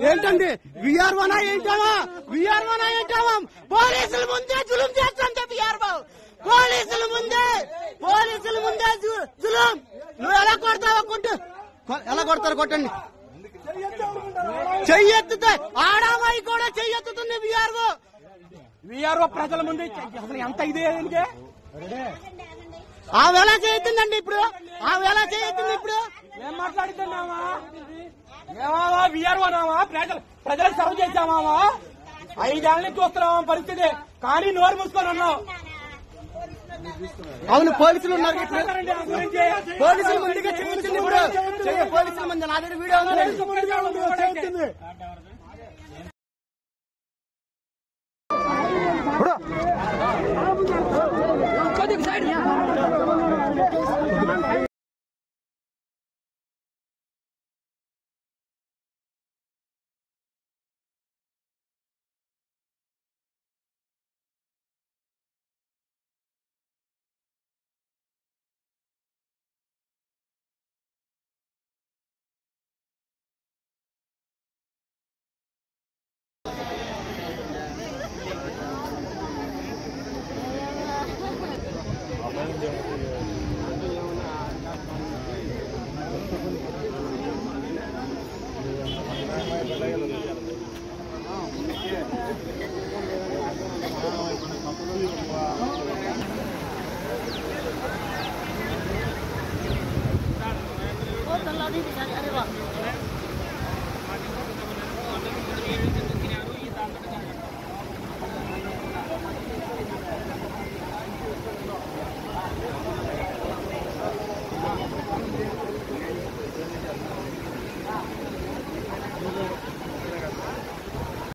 ఏంటండి విఆర్ఓనా ఏంటావా పోలీసుల ముందే జులుం చేస్తాంటే విఆర్ఓ పోలీసుల ముందే జులుం. నువ్వు ఎలా కొడతావా ఎలా కొడతారు కొట్టండి. చెయ్యెత్తుతే ఆడామాయి కూడా చెయ్యెత్తుతుంది విఆర్ఓ ప్రజల ముందే. అసలు ఎంత ఇదే ఆమె ఎలా చేయొద్దండి ఇప్పుడు ఏం మాట్లాడుతున్నావా? ఏమావా విఆర్ఓ నావా? ప్రజలకు సర్వ్ చేశామావా? 5 ఏళ్ళ నుంచి చూస్తున్నావా పరిస్థితి, కానీ నోరు మూసుకొని ఉన్నావు. అవును పోలీసులు ఉన్నారు, పోలీసుల ముందుగా చెప్తుంది ఇప్పుడు. పోలీసుల ముందు నా దగ్గర వీడియో ఉంది.